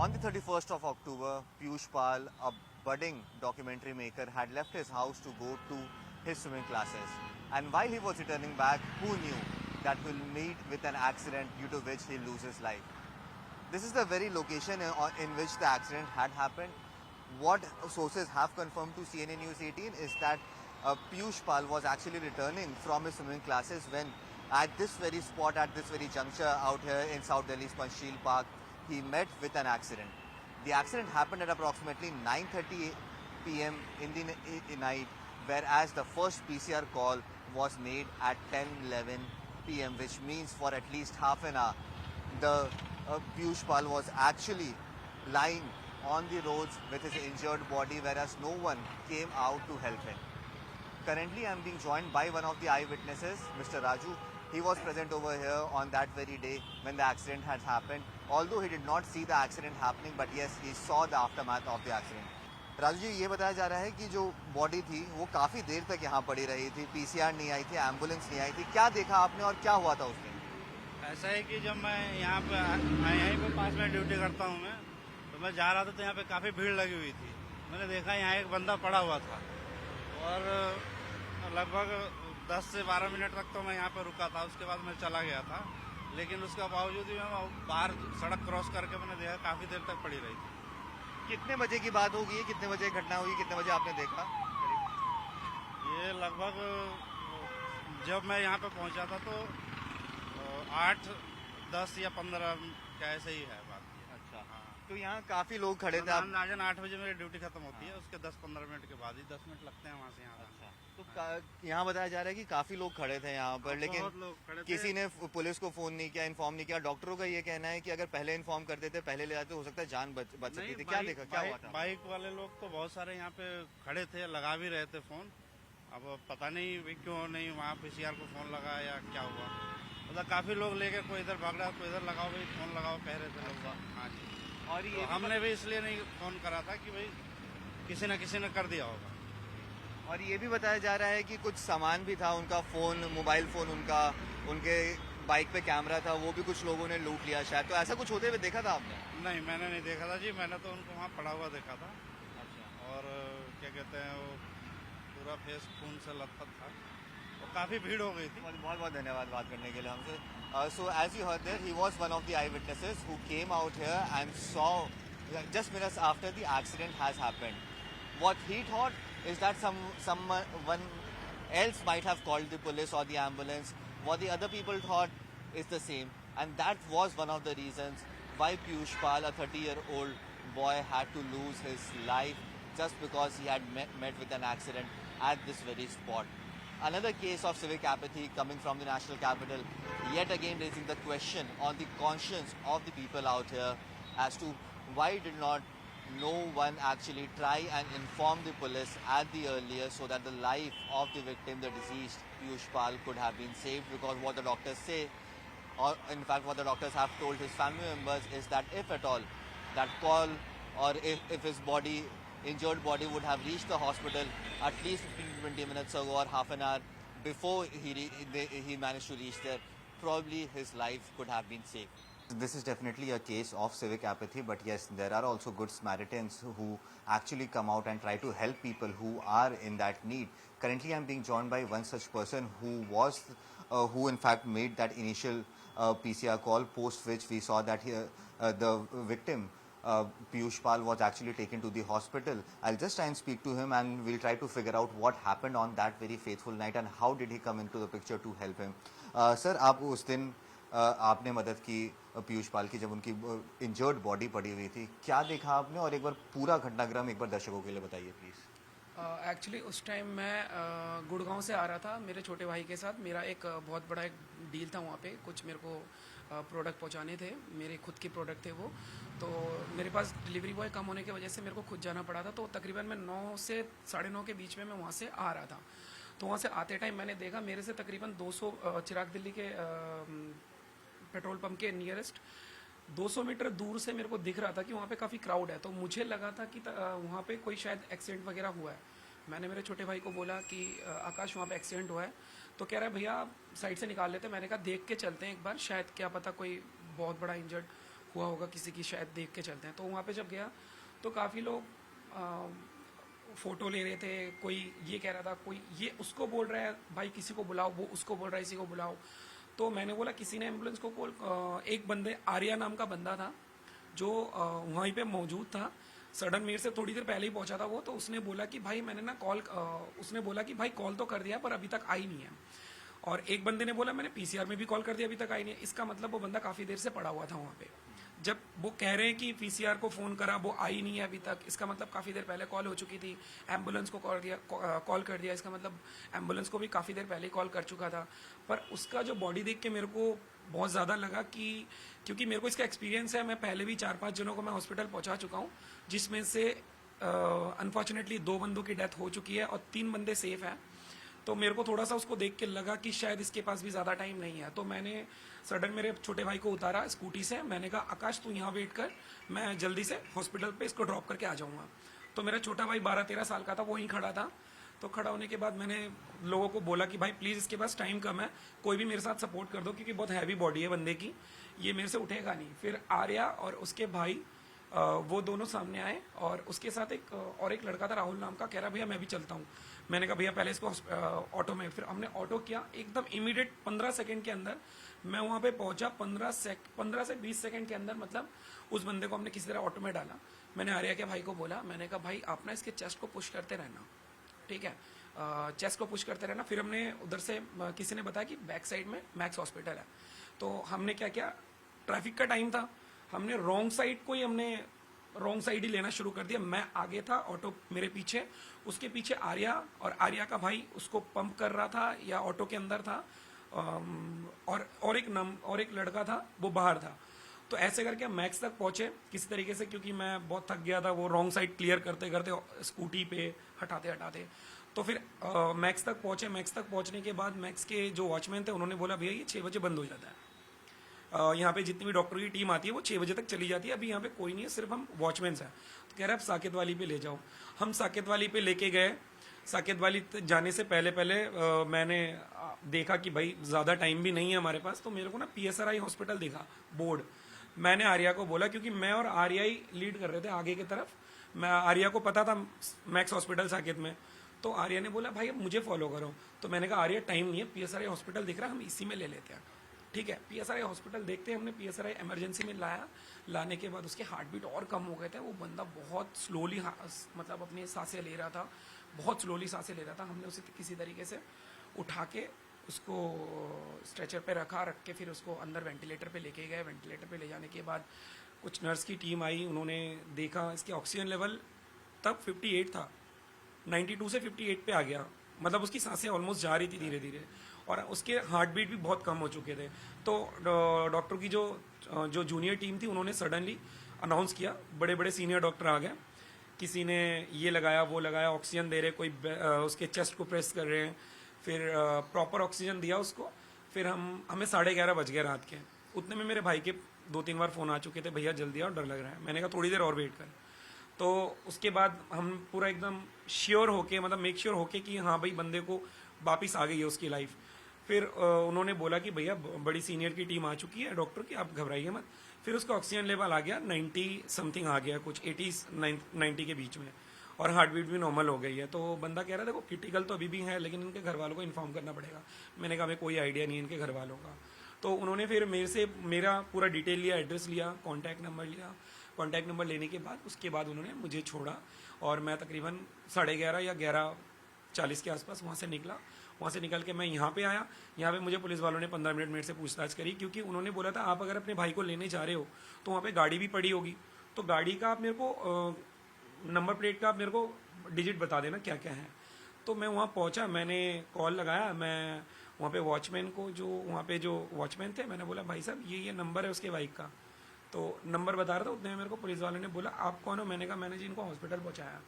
On the 31st of October, Piyush Pal, a budding documentary maker, had left his house to go to his swimming classes. And while he was returning back, who knew that he'll meet with an accident due to which he'll lose his life? This is the very location in which the accident had happened. What sources have confirmed to CNN News 18 is that Piyush Pal was actually returning from his swimming classes when at this very spot, at this very juncture out here in South Delhi's Panchsheel Park, he met with an accident. The accident happened at approximately 9:30 p.m. in the night, whereas the first PCR call was made at 10:11 p.m., which means for at least half an hour, the Piyush Pal was actually lying on the roads with his injured body, whereas no one came out to help him. Currently, I am being joined by one of the eyewitnesses, Mr. Raju. He was present over here on that very day when the accident had happened. Although he did not see the accident happening, but yes, he saw the aftermath of the accident. Raju ji, ये बताया जा रहा है कि जो body थी वो काफी देर तक यहाँ पड़ी रही थी, पीसीआर नहीं आई थी, एम्बुलेंस नहीं आई थी. क्या देखा आपने और क्या हुआ था उस दिन? ऐसा है कि जब मैं यहाँ पे यहीं पे पास में ड्यूटी करता हूँ मैं, तो मैं जा रहा था तो यहाँ पे काफी भीड़ लगी हुई थी. मैंने देखा यहाँ एक बंदा पड़ा हुआ था और लगभग 10 से 12 मिनट तक तो मैं यहाँ पे रुका था. उसके बाद मैं चला गया था, लेकिन उसके बावजूद भी मैं बाहर सड़क क्रॉस करके मैंने देखा काफी देर तक पड़ी रही थी. कितने बजे की बात होगी, कितने बजे घटना हुई, कितने बजे आपने देखा? ये लगभग जब मैं यहाँ पे पहुंचा था तो 8, 10 या 15 क्या ऐसे ही है बात. अच्छा, हाँ. तो यहाँ काफी लोग खड़े थे. अंदाजन 8 बजे मेरी ड्यूटी खत्म होती है, उसके 10-15 मिनट के बाद ही 10 मिनट लगते हैं वहाँ से यहाँ. अच्छा, तो यहाँ बताया जा रहा है कि काफी लोग खड़े थे यहाँ पर, लेकिन किसी ने पुलिस को फोन नहीं किया, इन्फॉर्म नहीं किया. डॉक्टरों का ये कहना है कि अगर पहले इन्फॉर्म करते थे, पहले ले जाते, हो सकता है जान बच सकती थी. क्या देखा, क्या हुआ था? बाइक वाले लोग तो बहुत सारे यहाँ पे खड़े थे, लगा भी रहे थे फोन. अब पता नहीं क्यों नहीं वहाँ पीसीआर को फोन लगा या क्या हुआ. मतलब काफी लोग लेके कोई इधर भाग रहा, कोई इधर लगाओ भाई फोन लगाओ कह रहे थे लोग. हाँ जी. और ये तो हमने भी इसलिए नहीं फोन करा था कि भाई किसी न किसी ने कर दिया होगा. और ये भी बताया जा रहा है कि कुछ सामान भी था, उनका फोन, मोबाइल फोन उनका, उनके बाइक पे कैमरा था, वो भी कुछ लोगों ने लूट लिया शायद. तो ऐसा कुछ होते हुए देखा था आपने? नहीं, मैंने नहीं देखा था जी. मैंने तो उनको वहाँ पड़ा हुआ देखा था. अच्छा. और क्या कहते हैं, वो पूरा फेस खून से लथपथ था और काफी भीड़ हो गई थी. बहुत बहुत धन्यवाद बात करने के लिए हमसे. So as you heard there, he was one of the eyewitnesses who came out here and saw just minutes after the accident has happened. What he thought is that someone else might have called the police or the ambulance. What the other people thought is the same, and that was one of the reasons why Piyush Pal, a 30-year-old boy, had to lose his life just because he had met with an accident at this very spot. Another case of civic apathy coming from the national capital, yet again raising the question on the conscience of the people out here as to why did not no one actually try and inform the police at the earlier so that the life of the victim, the deceased Piyush Pal, could have been saved. Because what the doctors say, or in fact what the doctors have told his family members, is that if at all that call or if his body, injured body, would have reached the hospital at least 15 to 20 minutes ago or half an hour before he managed to reach there, probably his life could have been saved. This is definitely a case of civic apathy, but yes, there are also good Samaritans who actually come out and try to help people who are in that need. Currently, I am being joined by one such person who in fact made that initial PCR call, post which we saw that the victim, Piyush Pal, was actually taken to the hospital. I'll just try and speak to him and we'll try to figure out what happened on that very fateful night and how did he come into the picture to help him. Sir, आप उस दिन आपने मदद की पीयूष पाल की जब उनकी injured body पड़ी हुई थी, क्या देखा आपने? और एक बार पूरा घटनाक्रम एक बार दर्शकों के लिए बताइए प्लीज़. एक्चुअली उस टाइम मैं गुड़गांव से आ रहा था मेरे छोटे भाई के साथ. मेरा एक बहुत बड़ा एक डील था वहाँ पे, कुछ मेरे को प्रोडक्ट पहुँचाने थे, मेरे खुद के प्रोडक्ट थे वो. तो मेरे पास डिलीवरी बॉय कम होने की वजह से मेरे को खुद जाना पड़ा था. तो तकरीबन मैं 9 से 9:30 के बीच में मैं वहाँ से आ रहा था. तो वहाँ से आते टाइम मैंने देखा मेरे से तकरीबन 200 चिराग दिल्ली के पेट्रोल पंप के नियरेस्ट 200 मीटर दूर से मेरे को दिख रहा था कि वहाँ पे काफ़ी क्राउड है. तो मुझे लगा था कि वहाँ पे कोई शायद एक्सीडेंट वगैरह हुआ है. मैंने मेरे छोटे भाई को बोला कि आकाश वहाँ पे एक्सीडेंट हुआ है. तो कह रहा है भैया साइड से निकाल लेते. मैंने कहा देख के चलते हैं एक बार, शायद क्या पता कोई बहुत बड़ा इंजर्ड हुआ होगा किसी की, शायद देख के चलते हैं। तो वहाँ पे जब गया तो काफ़ी लोग फ़ोटो ले रहे थे, कोई ये कह रहा था, कोई ये उसको बोल रहा है भाई किसी को बुलाओ, वो उसको बोल रहा है इसी को बुलाओ। तो मैंने बोला किसी ने एम्बुलेंस को कॉल, एक बंदे आर्या नाम का बंदा था जो वहीं पे मौजूद था, सडन मेरे से थोड़ी देर पहले ही पहुंचा था वो, तो उसने बोला कि भाई मैंने ना कॉल, उसने बोला कि भाई कॉल तो कर दिया पर अभी तक आई नहीं है। और एक बंदे ने बोला मैंने पीसीआर में भी कॉल कर दिया अभी तक आई नहीं है। इसका मतलब वो बंदा काफ़ी देर से पड़ा हुआ था वहाँ पे। जब वो कह रहे हैं कि पीसीआर को फ़ोन करा, वो आई नहीं है अभी तक, इसका मतलब काफ़ी देर पहले कॉल हो चुकी थी। एम्बुलेंस को कॉल कर दिया, इसका मतलब एम्बुलेंस को भी काफ़ी देर पहले कॉल कर चुका था। पर उसका जो बॉडी देख के मेरे को बहुत ज़्यादा लगा कि, क्योंकि मेरे को इसका एक्सपीरियंस है, मैं पहले भी 4-5 जनों को मैं हॉस्पिटल पहुंचा चुका हूं, जिसमें से अनफॉर्चुनेटली 2 बंदों की डेथ हो चुकी है और 3 बंदे सेफ हैं। तो मेरे को थोड़ा सा उसको देख के लगा कि शायद इसके पास भी ज़्यादा टाइम नहीं है। तो मैंने सडन मेरे छोटे भाई को उतारा स्कूटी से, मैंने कहा आकाश तू यहाँ वेट कर, मैं जल्दी से हॉस्पिटल पे इसको ड्रॉप करके आ जाऊँगा। तो मेरा छोटा भाई 12-13 साल का था, वो वहीं खड़ा था। तो खड़ा होने के बाद मैंने लोगों को बोला कि भाई प्लीज़ इसके पास टाइम कम है, कोई भी मेरे साथ सपोर्ट कर दो, क्योंकि बहुत हैवी बॉडी है बंदे की, ये मेरे से उठेगा नहीं। फिर आर्या और उसके भाई वो दोनों सामने आए और उसके साथ एक लड़का था राहुल नाम का, कह रहा भैया मैं भी चलता हूँ। मैंने कहा भैया पहले इसको ऑटो में, फिर हमने ऑटो किया, एकदम इमीडिएट 15 सेकंड के अंदर मैं वहाँ पे पहुंचा। 15 से 20 सेकंड के अंदर मतलब उस बंदे को हमने किसी तरह ऑटो में डाला। मैंने आर्या के भाई को बोला, मैंने कहा भाई आप ना इसके चेस्ट को पुश करते रहना, ठीक है, चेस्ट को पुश करते रहना। फिर हमने उधर से किसी ने बताया कि बैक साइड में मैक्स हॉस्पिटल है। तो हमने क्या किया, ट्रैफिक का टाइम था, हमने रॉन्ग साइड ही लेना शुरू कर दिया। मैं आगे था, ऑटो मेरे पीछे, उसके पीछे आर्या, और आर्या का भाई उसको पंप कर रहा था या ऑटो के अंदर था, और एक लड़का था वो बाहर था। तो ऐसे करके हम मैक्स तक पहुंचे किसी तरीके से, क्योंकि मैं बहुत थक गया था वो रॉन्ग साइड क्लियर करते करते, स्कूटी पे हटाते। तो फिर मैक्स तक पहुंचे। मैक्स तक पहुंचने के बाद मैक्स के जो वॉचमैन थे उन्होंने बोला भैया ये 6 बजे बंद हो जाता है, यहाँ पे जितनी भी डॉक्टर की टीम आती है वो 6 बजे तक चली जाती है, अभी यहाँ पे कोई नहीं है, सिर्फ हम वॉचमैन हैं। तो कह रहे आप साकेत वाली पे ले जाओ। हम साकेत वाली पे लेके गए। साकेत वाली जाने से पहले मैंने देखा कि भाई ज़्यादा टाइम भी नहीं है हमारे पास, तो मेरे को ना PSRI हॉस्पिटल दिखा बोर्ड। मैंने आर्या को बोला, क्योंकि मैं और आर्या ही लीड कर रहे थे आगे की तरफ, मैं आर्या को पता था मैक्स हॉस्पिटल साकेत में। तो आर्या ने बोला भाई अब मुझे फॉलो करो। तो मैंने कहा आर्या टाइम नहीं है, PSRI हॉस्पिटल दिख रहा है, हम इसी में ले लेते हैं, ठीक है। PSRI हॉस्पिटल देखते हैं, हमने PSRI इमरजेंसी में लाया। लाने के बाद उसके हार्ट बीट और कम हो गए थे, वो बंदा बहुत स्लोली मतलब अपनी सांसें ले रहा था, बहुत स्लोली सांसें ले रहा था। हमने उसे किसी तरीके से उठा के उसको स्ट्रेचर पे रख के फिर उसको अंदर वेंटिलेटर पे लेके गए। वेंटिलेटर पे ले जाने के बाद कुछ नर्स की टीम आई, उन्होंने देखा इसके ऑक्सीजन लेवल तब 58 था, 92 से 58 पे आ गया, मतलब उसकी सांसें ऑलमोस्ट जा रही थी धीरे धीरे, और उसके हार्ट बीट भी बहुत कम हो चुके थे। तो डॉक्टर की जो जूनियर टीम थी उन्होंने सडनली अनाउंस किया, बड़े बड़े सीनियर डॉक्टर आ गए, किसी ने ये लगाया वो लगाया, ऑक्सीजन दे रहे, कोई उसके चेस्ट को प्रेस कर रहे हैं, फिर प्रॉपर ऑक्सीजन दिया उसको। फिर हमें 11:30 बज गए रात के। उतने में मेरे भाई के 2-3 बार फ़ोन आ चुके थे, भैया जल्दी आओ डर लग रहा है। मैंने कहा थोड़ी देर और वेट कर। तो उसके बाद हम पूरा एकदम श्योर होके, मतलब मेक श्योर होके कि हाँ भाई बंदे को वापस आ गई है उसकी लाइफ। फिर उन्होंने बोला कि भैया बड़ी सीनियर की टीम आ चुकी है डॉक्टर की, आप घबराइए मत। फिर उसका ऑक्सीजन लेवल आ गया 90 समथिंग आ गया, कुछ 80-90 के बीच में, और हार्ट बीट भी नॉर्मल हो गई है। तो बंदा कह रहा था देखो क्रिटिकल तो अभी भी है, लेकिन इनके घर वालों को इन्फॉर्म करना पड़ेगा। मैंने कहा हमें कोई आइडिया नहीं है इनके घर वालों का। तो उन्होंने फिर मेरे से मेरा पूरा डिटेल लिया, एड्रेस लिया, कॉन्टैक्ट नंबर लिया। कॉन्टैक्ट नंबर लेने के बाद उसके बाद उन्होंने मुझे छोड़ा, और मैं तकरीबन 11:30 या 11:40 के आसपास वहाँ से निकला। वहाँ से निकल के मैं यहाँ पे आया। यहाँ पे मुझे पुलिस वालों ने 15 मिनट मेरे से पूछताछ करी, क्योंकि उन्होंने बोला था आप अगर अपने भाई को लेने जा रहे हो तो वहाँ पे गाड़ी भी पड़ी होगी, तो गाड़ी का आप मेरे को नंबर प्लेट का आप मेरे को डिजिट बता देना क्या क्या है। तो मैं वहाँ पहुँचा, मैंने कॉल लगाया, मैं वहाँ पे वॉचमैन को, जो वहाँ पे जो वॉचमैन थे, मैंने बोला भाई साहब ये नंबर है उसके बाइक का। तो नंबर बता रहा था, उतने में मेरे को पुलिस वाले ने बोला आप कौन हो। मैंने कहा मैंने जी इनको हॉस्पिटल पहुँचाया।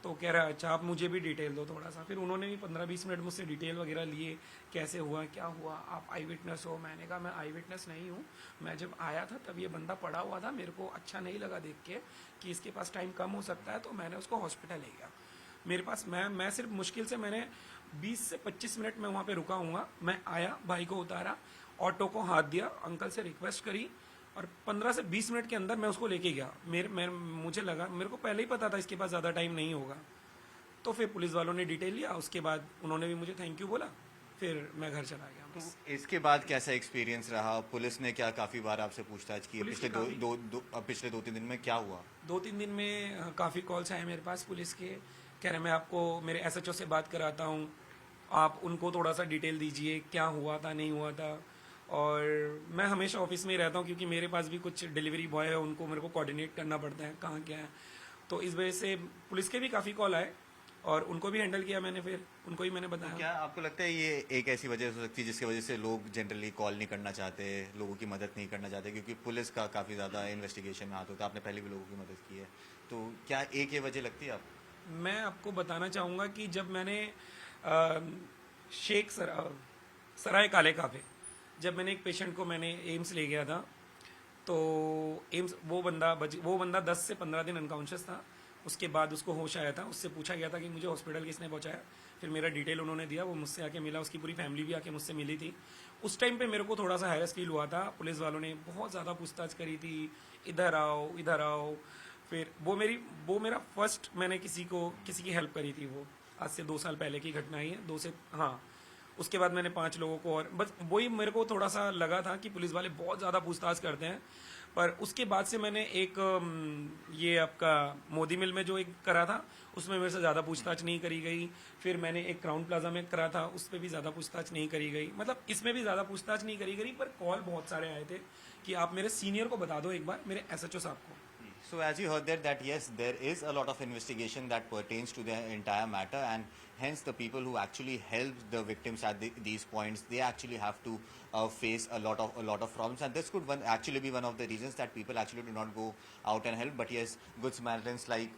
तो कह रहा है अच्छा आप मुझे भी डिटेल दो थोड़ा सा। फिर उन्होंने भी 15-20 मिनट मुझसे डिटेल वगैरह लिए, कैसे हुआ क्या हुआ, आप आई विटनेस हो। मैंने कहा मैं आई विटनेस नहीं हूँ, मैं जब आया था तब ये बंदा पड़ा हुआ था, मेरे को अच्छा नहीं लगा देख के कि इसके पास टाइम कम हो सकता है, तो मैंने उसको हॉस्पिटल ले गया। मेरे पास मैं सिर्फ मुश्किल से मैंने 20 से 25 मिनट में वहाँ पे रुका हूँ। मैं आया, भाई को उतारा, ऑटो को हाथ दिया, अंकल से रिक्वेस्ट करी, और 15 से 20 मिनट के अंदर मैं उसको लेके गया। मुझे लगा, मेरे को पहले ही पता था इसके पास ज़्यादा टाइम नहीं होगा। तो फिर पुलिस वालों ने डिटेल लिया, उसके बाद उन्होंने भी मुझे थैंक यू बोला, फिर मैं घर चला गया। तो इसके बाद कैसा एक्सपीरियंस रहा? पुलिस ने क्या काफ़ी बार आपसे पूछताछ की है? पुलिस पिछले ने पिछले 2-3 दिन में क्या हुआ? 2-3 दिन में काफ़ी कॉल्स आए मेरे पास पुलिस के, कह रहे मैं आपको मेरे एसएचओ से बात कराता हूँ, आप उनको थोड़ा सा डिटेल दीजिए, क्या हुआ था नहीं हुआ था। और मैं हमेशा ऑफिस में ही रहता हूँ क्योंकि मेरे पास भी कुछ डिलीवरी बॉय है, उनको मेरे को कोऑर्डिनेट करना पड़ता है कहाँ क्या है। तो इस वजह से पुलिस के भी काफ़ी कॉल आए और उनको भी हैंडल किया मैंने, फिर उनको ही मैंने बताया। क्या आपको लगता है ये एक ऐसी वजह हो सकती है जिसकी वजह से लोग जनरली कॉल नहीं करना चाहते, लोगों की मदद नहीं करना चाहते, क्योंकि पुलिस का काफ़ी ज़्यादा इन्वेस्टिगेशन में हाथ होता है? आपने पहले भी लोगों की मदद की है, तो क्या एक ये वजह लगती है आपको? मैं आपको बताना चाहूँगा कि जब मैंने अ, सराय काले काफे, जब मैंने एक पेशेंट को मैंने एम्स ले गया था, तो एम्स वो बंदा 10 से 15 दिन अनकॉन्शियस था। उसके बाद उसको होश आया था, उससे पूछा गया था कि मुझे हॉस्पिटल किसने पहुंचाया, फिर मेरा डिटेल उन्होंने दिया, वो मुझसे आके मिला, उसकी पूरी फैमिली भी आके मुझसे मिली थी। उस टाइम पे मेरे को थोड़ा सा हैरस फील हुआ था, पुलिस वालों ने बहुत ज़्यादा पूछताछ करी थी, इधर आओ इधर आओ। फिर वो मेरा फर्स्ट, मैंने किसी की हेल्प करी थी, वो आज से 2 साल पहले की घटना ही है, 2 से हाँ। उसके बाद मैंने 5 लोगों को, और बस वही मेरे को थोड़ा सा लगा था कि पुलिस वाले बहुत ज़्यादा पूछताछ करते हैं। पर उसके बाद से मैंने एक ये आपका मोदी मिल में जो एक करा था, उसमें मेरे से ज़्यादा पूछताछ नहीं करी गई। फिर मैंने एक क्राउन प्लाजा में करा था, उस पर भी ज़्यादा पूछताछ नहीं करी गई, मतलब इसमें भी ज़्यादा पूछताछ नहीं करी गई। पर कॉल बहुत सारे आए थे कि आप मेरे सीनियर को बता दो एक बार, मेरे एसएचओ साहब को। So as you heard that yes, there is a lot of investigation that pertains to the entire matter, and hence the people who actually helped the victims at these points, they actually have to face a lot of problems, and this could actually be one of the reasons that people actually do not go out and help. But yes, good Samaritans like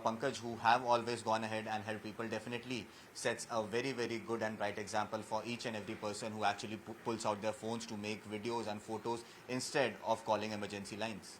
Pankaj, who have always gone ahead and helped people, definitely sets a very good and bright example for each and every person who actually pulls out their phones to make videos and photos instead of calling emergency lines.